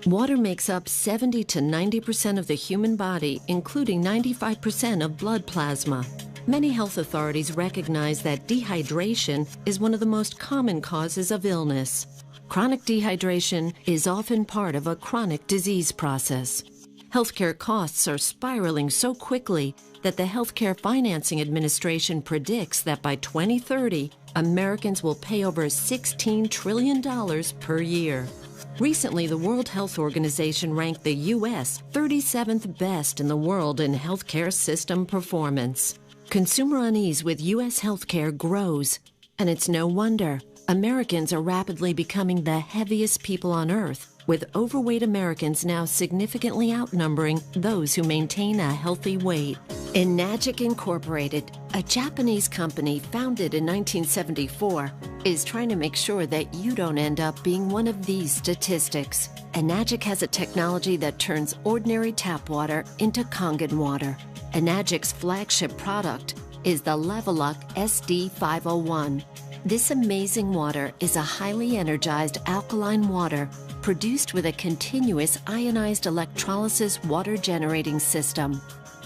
Water makes up 70 to 90% of the human body, including 95% of blood plasma. Many health authorities recognize that dehydration is one of the most common causes of illness. Chronic dehydration is often part of a chronic disease process. Healthcare costs are spiraling so quickly that the Healthcare Financing Administration predicts that by 2030, Americans will pay over $16 trillion per year. Recently, the World Health Organization ranked the U.S. 37th best in the world in healthcare system performance. Consumer unease with U.S. healthcare grows, and it's no wonder. Americans are rapidly becoming the heaviest people on Earth, with overweight Americans now significantly outnumbering those who maintain a healthy weight. Enagic Incorporated, a Japanese company founded in 1974, is trying to make sure that you don't end up being one of these statistics. Enagic has a technology that turns ordinary tap water into Kangen water. Enagic's flagship product is the Leveluck SD501. This amazing water is a highly energized alkaline water produced with a continuous ionized electrolysis water generating system.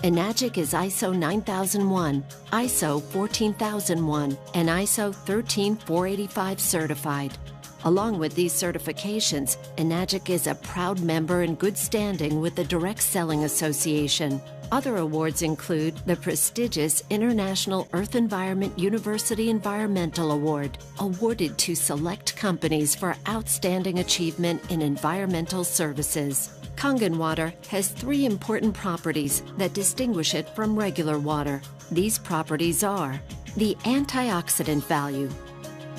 Enagic is ISO 9001, ISO 14001, and ISO 13485 certified. Along with these certifications, Enagic is a proud member in good standing with the Direct Selling Association. Other awards include the prestigious International Earth Environment University Environmental Award, awarded to select companies for outstanding achievement in environmental services. Kangen water has 3 important properties that distinguish it from regular water. These properties are the antioxidant value,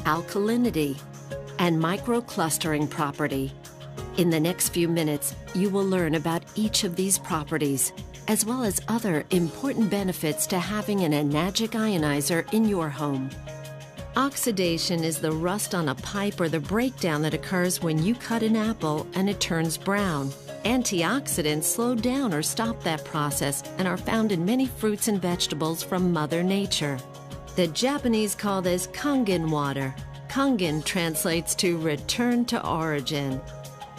alkalinity, and microclustering property. In the next few minutes, you will learn about each of these properties, as well as other important benefits to having an Enagic ionizer in your home. Oxidation is the rust on a pipe or the breakdown that occurs when you cut an apple and it turns brown. Antioxidants slow down or stop that process and are found in many fruits and vegetables from Mother Nature. The Japanese call this Kangen water. Kangen translates to return to origin.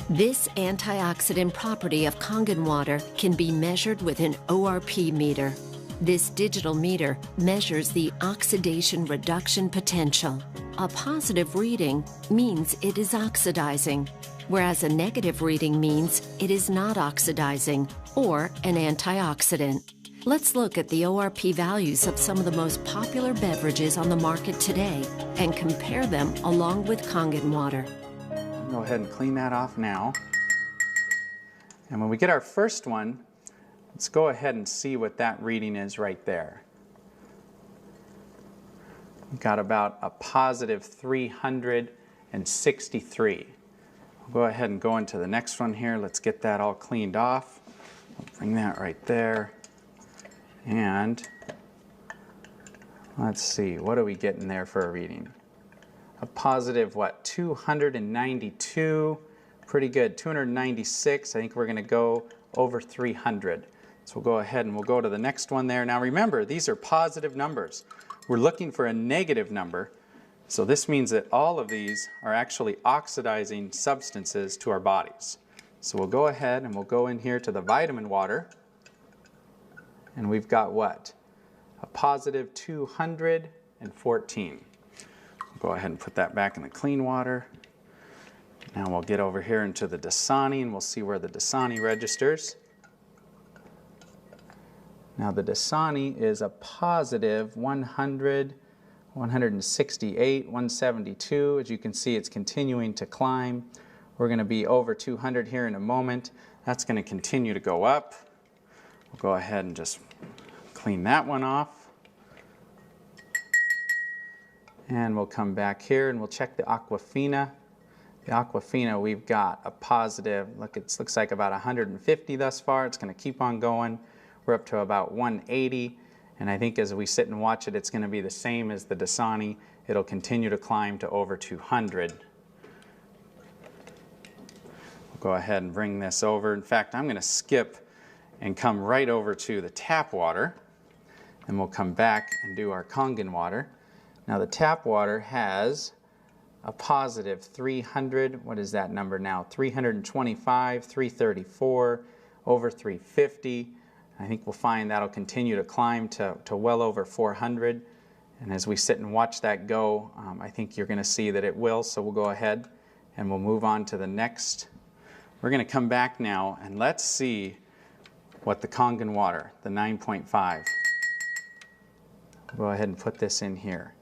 This antioxidant property of Kangen water can be measured with an ORP meter. This digital meter measures the oxidation reduction potential. A positive reading means it is oxidizing, whereas a negative reading means it is not oxidizing or an antioxidant. Let's look at the ORP values of some of the most popular beverages on the market today and compare them along with Kangen water. Go ahead and clean that off now. And when we get our first one, let's go ahead and see what that reading is right there. We've got about a positive 363. We'll go ahead and go into the next one here. Let's get that all cleaned off. We'll bring that right there. And let's see, what are we getting there for a reading? A positive, what, 292, pretty good, 296. I think we're going to go over 300. So we'll go ahead and we'll go to the next one there. Now remember, these are positive numbers. We're looking for a negative number. So this means that all of these are actually oxidizing substances to our bodies. So we'll go ahead and we'll go in here to the vitamin water. And we've got what? A positive 214. Go ahead and put that back in the clean water. Now we'll get over here into the Dasani and we'll see where the Dasani registers. Now the Dasani is a positive 100, 168, 172. As you can see, it's continuing to climb. We're going to be over 200 here in a moment. That's going to continue to go up. We'll go ahead and just clean that one off. And we'll come back here and we'll check the Aquafina. The Aquafina, we've got a positive, look, it looks like about 150 thus far. It's going to keep on going. We're up to about 180. And I think as we sit and watch it, it's going to be the same as the Dasani. It'll continue to climb to over 200. We'll go ahead and bring this over. In fact, I'm going to skip and come right over to the tap water. And we'll come back and do our Kangen water. Now the tap water has a positive 300, what is that number now? 325, 334, over 350. I think we'll find that'll continue to climb to well over 400. And as we sit and watch that go, I think you're going to see that it will. So we'll go ahead and we'll move on to the next. We're going to come back now and let's see what the Kangen water, the 9.5. Go ahead and put this in here.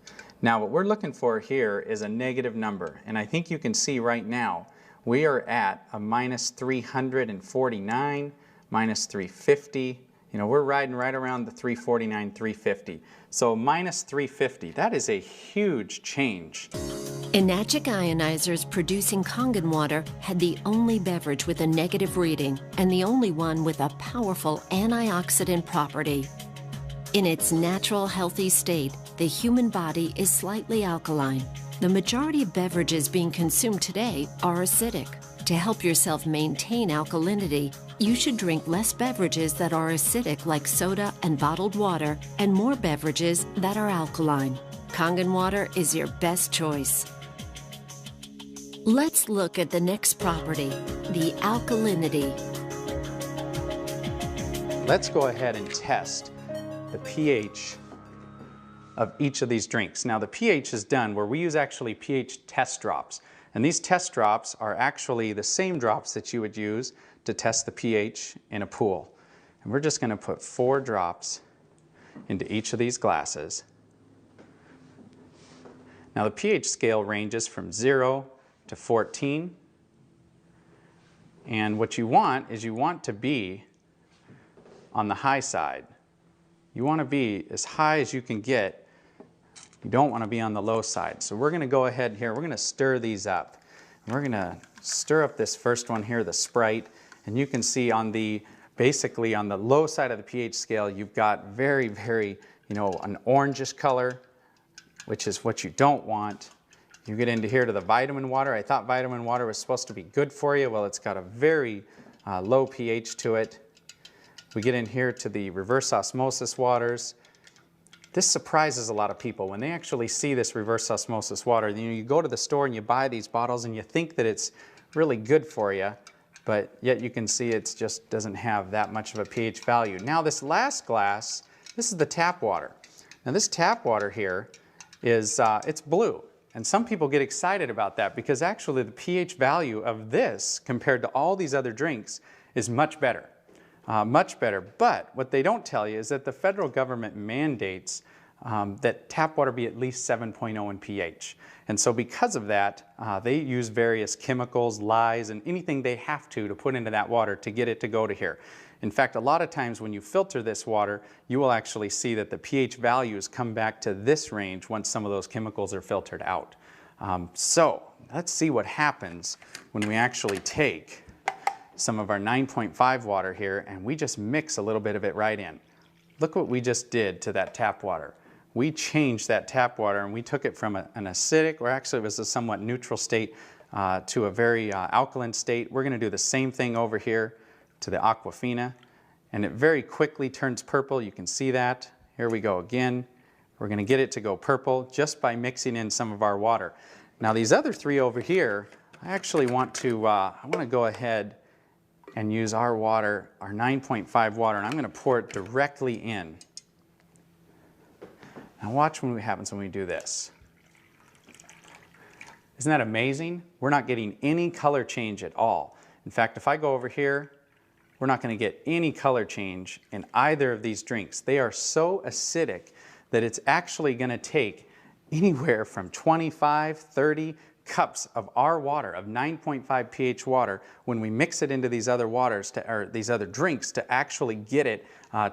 Now what we're looking for here is a negative number, and I think you can see right now we are at a minus 349, minus 350. You know, we're riding right around the 349, 350. So minus 350, that is a huge change. Enagic ionizers producing Kangen water had the only beverage with a negative reading and the only one with a powerful antioxidant property. In its natural, healthy state, the human body is slightly alkaline. The majority of beverages being consumed today are acidic. To help yourself maintain alkalinity, you should drink less beverages that are acidic like soda and bottled water, and more beverages that are alkaline. Kangen water is your best choice. Let's look at the next property, the alkalinity. Let's go ahead and test the pH of each of these drinks. Now the pH is done where we use actually pH test drops. And these test drops are actually the same drops that you would use to test the pH in a pool. And we're just going to put 4 drops into each of these glasses. Now the pH scale ranges from 0 to 14. And what you want is you want to be on the high side. You want to be as high as you can get. You don't want to be on the low side. So we're going to go ahead here. We're going to stir these up. We're going to stir up this first one here, the Sprite. And you can see on the, basically on the low side of the pH scale, you've got very, very, an orangish color, which is what you don't want. You get into here to the vitamin water. I thought vitamin water was supposed to be good for you. Well, it's got a very low pH to it. We get in here to the reverse osmosis waters. This surprises a lot of people when they actually see this reverse osmosis water. You go to the store and you buy these bottles and you think that it's really good for you, but yet you can see it just doesn't have that much of a pH value. Now this last glass, this is the tap water. Now this tap water here is, it's blue. And some people get excited about that because actually the pH value of this compared to all these other drinks is much better. Much better. But what they don't tell you is that the federal government mandates that tap water be at least 7.0 in pH. And so because of that, they use various chemicals, lyes, and anything they have to put into that water to get it to go to here. In fact, a lot of times when you filter this water, you will actually see that the pH values come back to this range once some of those chemicals are filtered out. So let's see what happens when we actually take some of our 9.5 water here and we just mix a little bit of it right in. Look what we just did to that tap water. We changed that tap water and we took it from an acidic, or actually it was a somewhat neutral state, to a very alkaline state. We're going to do the same thing over here to the Aquafina, and it very quickly turns purple. You can see that. Here we go again. We're going to get it to go purple just by mixing in some of our water. Now these other 3 over here, I actually want to, I want to go ahead and use our water, our 9.5 water, and I'm going to pour it directly in. Now watch what happens when we do this. Isn't that amazing? We're not getting any color change at all. In fact, if I go over here, we're not going to get any color change in either of these drinks. They are so acidic that it's actually going to take anywhere from 25, 30 cups of our water, of 9.5 pH water, when we mix it into these other waters, or these other drinks, to actually get it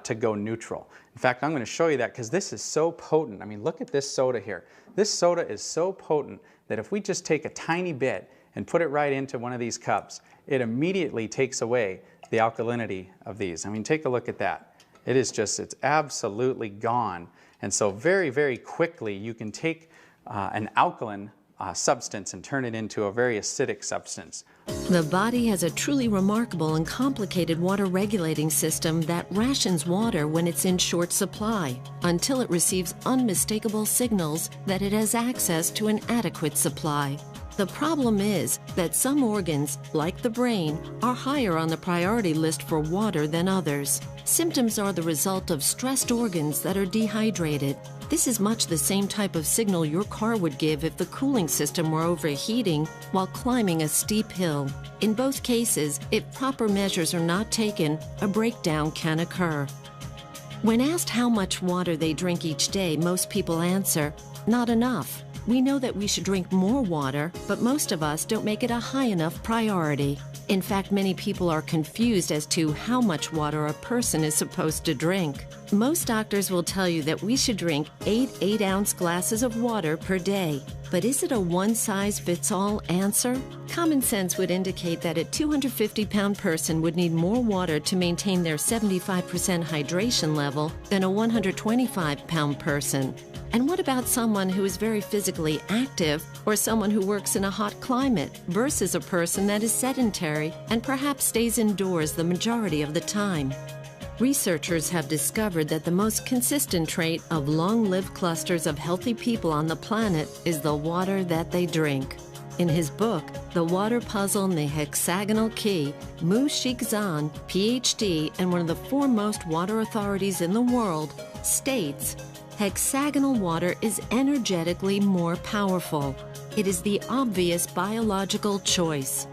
to go neutral. In fact, I'm going to show you that because this is so potent. I mean, look at this soda here. This soda is so potent that if we just take a tiny bit and put it right into one of these cups, it immediately takes away the alkalinity of these. I mean, take a look at that. It is just, it's absolutely gone. And so very, very quickly you can take an alkaline substance and turn it into a very acidic substance. The body has a truly remarkable and complicated water regulating system that rations water when it's in short supply until it receives unmistakable signals that it has access to an adequate supply. The problem is that some organs, like the brain, are higher on the priority list for water than others. Symptoms are the result of stressed organs that are dehydrated. This is much the same type of signal your car would give if the cooling system were overheating while climbing a steep hill. In both cases, if proper measures are not taken, a breakdown can occur. When asked how much water they drink each day, most people answer, "Not enough." We know that we should drink more water, but most of us don't make it a high enough priority. In fact, many people are confused as to how much water a person is supposed to drink. Most doctors will tell you that we should drink 8 8-ounce glasses of water per day. But is it a one-size-fits-all answer? Common sense would indicate that a 250-pound person would need more water to maintain their 75% hydration level than a 125-pound person. And what about someone who is very physically active or someone who works in a hot climate versus a person that is sedentary and perhaps stays indoors the majority of the time? Researchers have discovered that the most consistent trait of long-lived clusters of healthy people on the planet is the water that they drink. In his book, The Water Puzzle and the Hexagonal Key, Mu Shixan, PhD and one of the foremost water authorities in the world, states, hexagonal water is energetically more powerful. It is the obvious biological choice.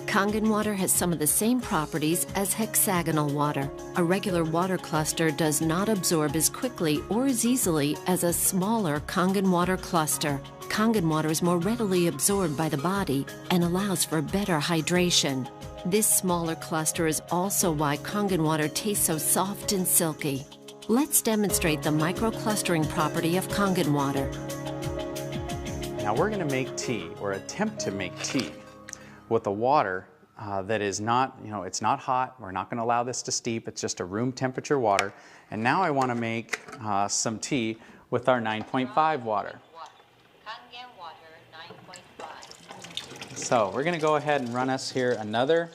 Kangen water has some of the same properties as hexagonal water. A regular water cluster does not absorb as quickly or as easily as a smaller Kangen water cluster. Kangen water is more readily absorbed by the body and allows for better hydration. This smaller cluster is also why Kangen water tastes so soft and silky. Let's demonstrate the microclustering property of Kangen water. Now we're going to make tea, or attempt to make tea, with a water that is not, it's not hot. We're not going to allow this to steep. It's just a room temperature water. And now I want to make some tea with our 9.5 water. Kangen water 9.5. So we're going to go ahead and run us here another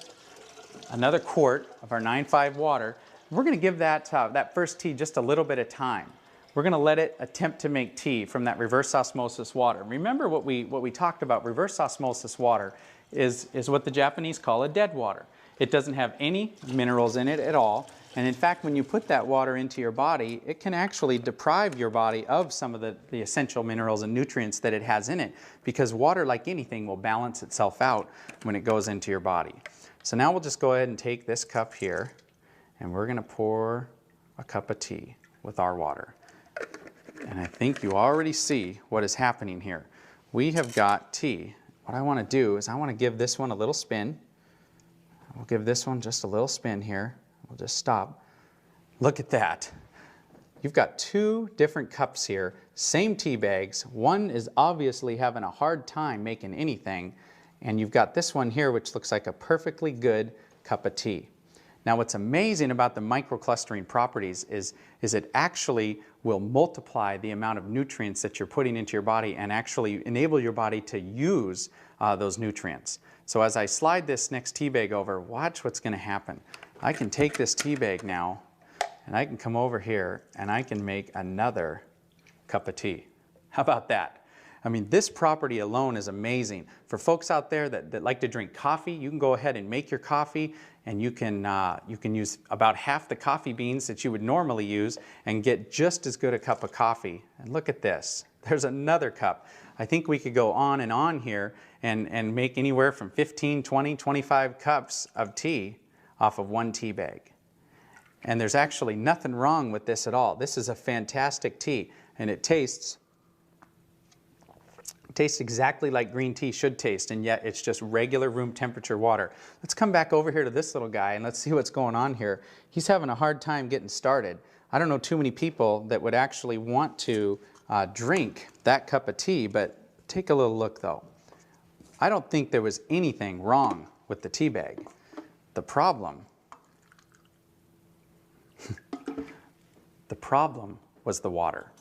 quart of our 9.5 water. We're going to give that first tea just a little bit of time. We're going to let it attempt to make tea from that reverse osmosis water. Remember what we talked about. Reverse osmosis water is what the Japanese call a dead water. It doesn't have any minerals in it at all. And in fact, when you put that water into your body, it can actually deprive your body of some of the essential minerals and nutrients that it has in it, because water, like anything, will balance itself out when it goes into your body. So now we'll just go ahead and take this cup here, and we're going to pour a cup of tea with our water. And I think you already see what is happening here. We have got tea. What I want to do is I want to give this one a little spin. We'll give this one just a little spin here. We'll just stop. Look at that. You've got two different cups here, same tea bags. One is obviously having a hard time making anything, and you've got this one here which looks like a perfectly good cup of tea. Now what's amazing about the microclustering properties is it actually will multiply the amount of nutrients that you're putting into your body and actually enable your body to use those nutrients. So as I slide this next tea bag over, watch what's going to happen. I can take this tea bag now and I can come over here and I can make another cup of tea. How about that? I mean, this property alone is amazing. For folks out there that like to drink coffee, you can go ahead and make your coffee, and you can use about half the coffee beans that you would normally use and get just as good a cup of coffee. And look at this. There's another cup. I think we could go on and on here and make anywhere from 15, 20, 25 cups of tea off of one tea bag. And there's actually nothing wrong with this at all. This is a fantastic tea, and it tastes exactly like green tea should taste, and yet it's just regular room temperature water. Let's come back over here to this little guy and let's see what's going on here. He's having a hard time getting started. I don't know too many people that would actually want to drink that cup of tea, but take a little look though. I don't think there was anything wrong with the tea bag. The problem was the water.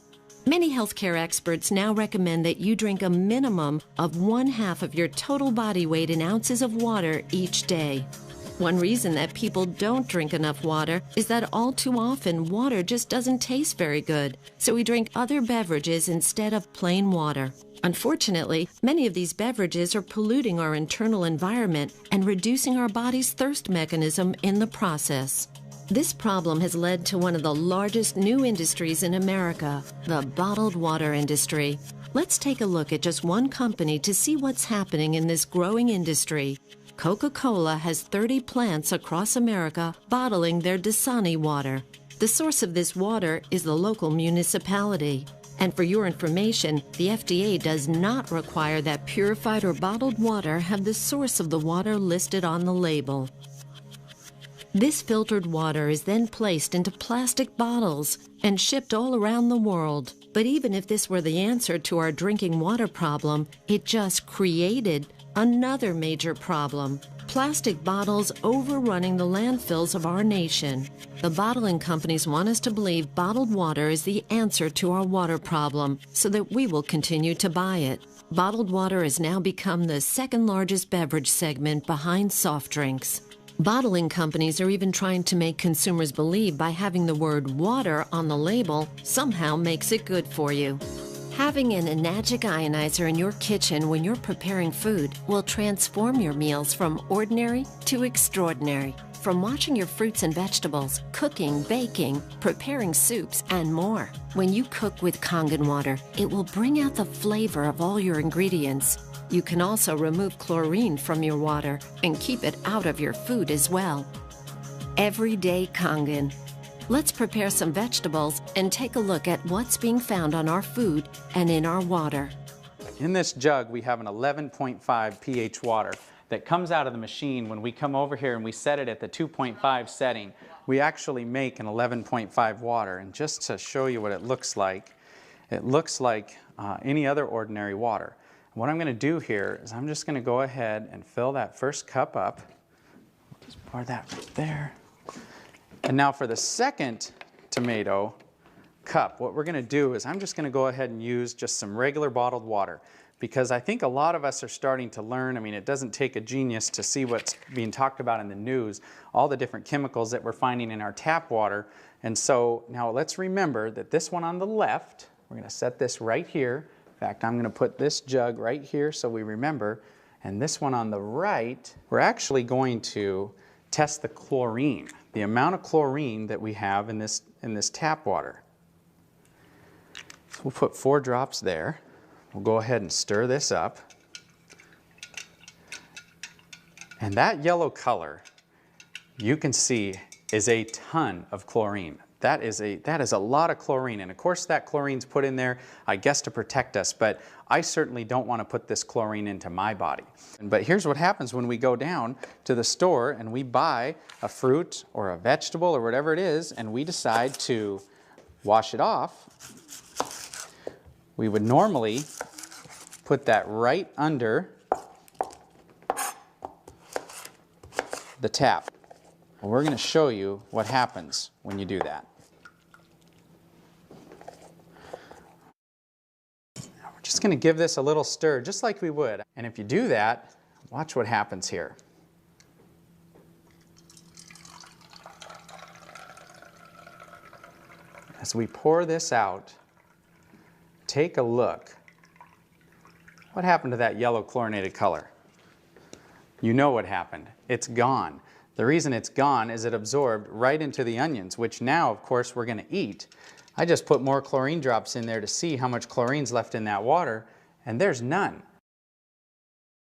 Many healthcare experts now recommend that you drink a minimum of 1/2 of your total body weight in ounces of water each day. One reason that people don't drink enough water is that all too often water just doesn't taste very good, so we drink other beverages instead of plain water. Unfortunately, many of these beverages are polluting our internal environment and reducing our body's thirst mechanism in the process. This problem has led to one of the largest new industries in America, the bottled water industry. Let's take a look at just one company to see what's happening in this growing industry. Coca-Cola has 30 plants across America bottling their Dasani water. The source of this water is the local municipality. And for your information, the FDA does not require that purified or bottled water have the source of the water listed on the label. This filtered water is then placed into plastic bottles and shipped all around the world. But even if this were the answer to our drinking water problem, it just created another major problem: plastic bottles overrunning the landfills of our nation. The bottling companies want us to believe bottled water is the answer to our water problem so that we will continue to buy it. Bottled water has now become the second largest beverage segment behind soft drinks. Bottling companies are even trying to make consumers believe by having the word water on the label somehow makes it good for you. Having an enagic ionizer in your kitchen when you're preparing food will transform your meals from ordinary to extraordinary. From washing your fruits and vegetables, cooking, baking, preparing soups, and more. When you cook with Kangen water, it will bring out the flavor of all your ingredients. You can also remove chlorine from your water and keep it out of your food as well. Everyday Kangen. Let's prepare some vegetables and take a look at what's being found on our food and in our water. In this jug, we have an 11.5 pH water that comes out of the machine. When we come over here and we set it at the 2.5 setting, we actually make an 11.5 water. And just to show you what it looks like any other ordinary water. And what I'm going to do here is I'm just going to go ahead and fill that first cup up. Just pour that right there. And now for the second tomato cup, what we're going to do is I'm just going to go ahead and use just some regular bottled water, because I think a lot of us are starting to learn. I mean, it doesn't take a genius to see what's being talked about in the news, all the different chemicals that we're finding in our tap water. And so now let's remember that this one on the left, we're going to set this right here. In fact, I'm going to put this jug right here so we remember. And this one on the right, we're actually going to test the chlorine, the amount of chlorine that we have in this tap water. So we'll put 4 drops there. We'll go ahead and stir this up. And that yellow color, you can see, is a ton of chlorine. That is a lot of chlorine, and of course that chlorine's put in there, I guess, to protect us, but I certainly don't want to put this chlorine into my body. But here's what happens when we go down to the store and we buy a fruit or a vegetable or whatever it is, and we decide to wash it off. We would normally put that right under the tap. Well, we're going to show you what happens when you do that. Just going to give this a little stir, just like we would. And if you do that, watch what happens here. As we pour this out, take a look. What happened to that yellow chlorinated color? You know what happened. It's gone. The reason it's gone is it absorbed right into the onions, which now, of course, we're going to eat. I just put more chlorine drops in there to see how much chlorine's left in that water, and there's none.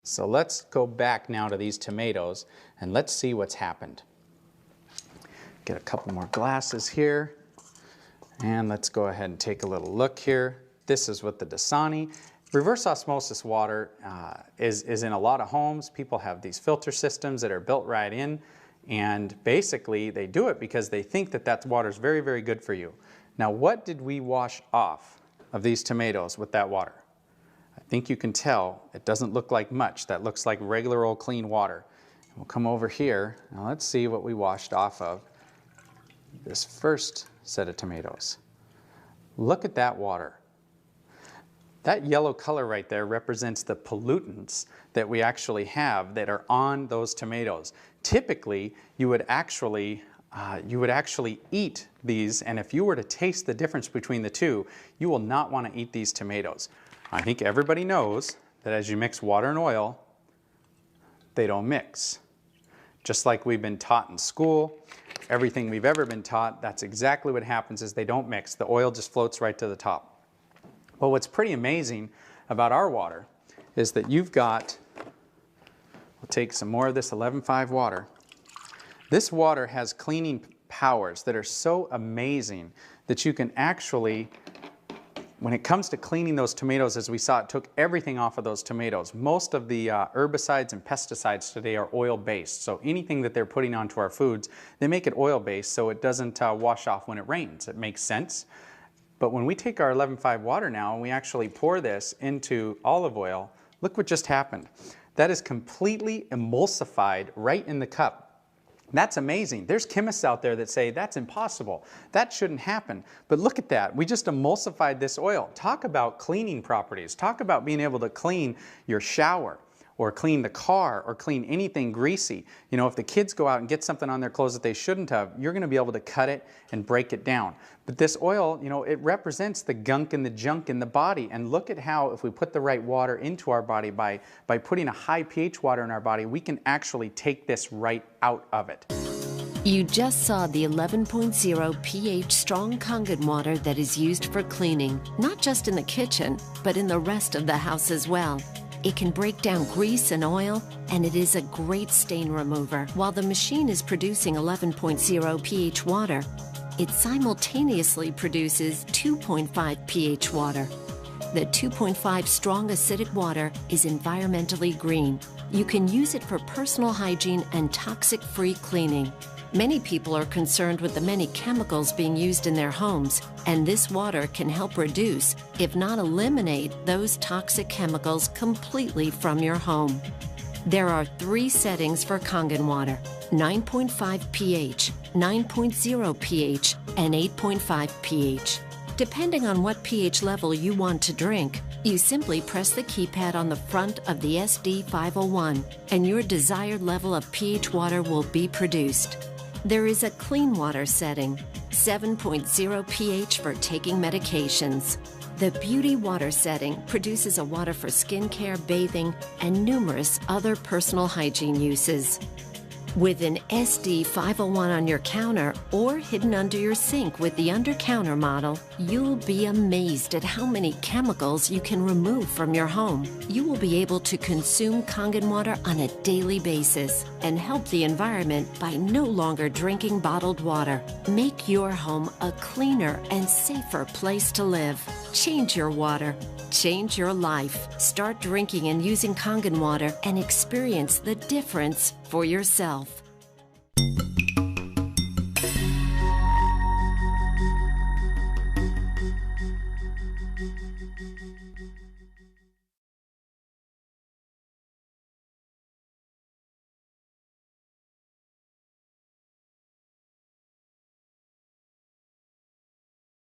So let's go back now to these tomatoes and let's see what's happened. Get a couple more glasses here, and let's go ahead and take a little look here. This is what the Dasani. Reverse osmosis water is in a lot of homes. People have these filter systems that are built right in, and basically they do it because they think that that water is very, very good for you. Now, what did we wash off of these tomatoes with that water? I think you can tell it doesn't look like much. That looks like regular old clean water. And we'll come over here. Now let's see what we washed off of this first set of tomatoes. Look at that water. That yellow color right there represents the pollutants that we actually have that are on those tomatoes. Typically, you would actually eat these, and if you were to taste the difference between the two, you will not want to eat these tomatoes. I think everybody knows that as you mix water and oil, they don't mix. Just like we've been taught in school, everything we've ever been taught, that's exactly what happens is they don't mix. The oil just floats right to the top. Well, what's pretty amazing about our water is that you've got, we'll take some more of this 11.5 water. This water has cleaning powers that are so amazing that you can actually, when it comes to cleaning those tomatoes, as we saw, it took everything off of those tomatoes. Most of the herbicides and pesticides today are oil-based. So anything that they're putting onto our foods, they make it oil-based so it doesn't wash off when it rains. It makes sense. But when we take our 11.5 water now and we actually pour this into olive oil, look what just happened. That is completely emulsified right in the cup. That's amazing. There's chemists out there that say that's impossible. That shouldn't happen. But look at that. We just emulsified this oil. Talk about cleaning properties. Talk about being able to clean your shower, or clean the car, or clean anything greasy. You know, if the kids go out and get something on their clothes that they shouldn't have, you're going to be able to cut it and break it down. But this oil, you know, it represents the gunk and the junk in the body. And look at how, if we put the right water into our body, by putting a high pH water in our body, we can actually take this right out of it. You just saw the 11.0 pH strong Kangen water that is used for cleaning, not just in the kitchen, but in the rest of the house as well. It can break down grease and oil, and it is a great stain remover. While the machine is producing 11.0 pH water, it simultaneously produces 2.5 pH water. The 2.5 strong acidic water is environmentally green. You can use it for personal hygiene and toxic-free cleaning. Many people are concerned with the many chemicals being used in their homes, and this water can help reduce, if not eliminate, those toxic chemicals completely from your home. There are 3 settings for Kangen water: 9.5 pH, 9.0 pH, and 8.5 pH. Depending on what pH level you want to drink, you simply press the keypad on the front of the SD501, and your desired level of pH water will be produced. There is a clean water setting, 7.0 pH for taking medications. The beauty water setting produces a water for skincare, bathing, and numerous other personal hygiene uses. With an SD501 on your counter or hidden under your sink with the under-counter model, you'll be amazed at how many chemicals you can remove from your home. You will be able to consume Kangen water on a daily basis and help the environment by no longer drinking bottled water. Make your home a cleaner and safer place to live. Change your water. Change your life. Start drinking and using Kangen water and experience the difference for yourself.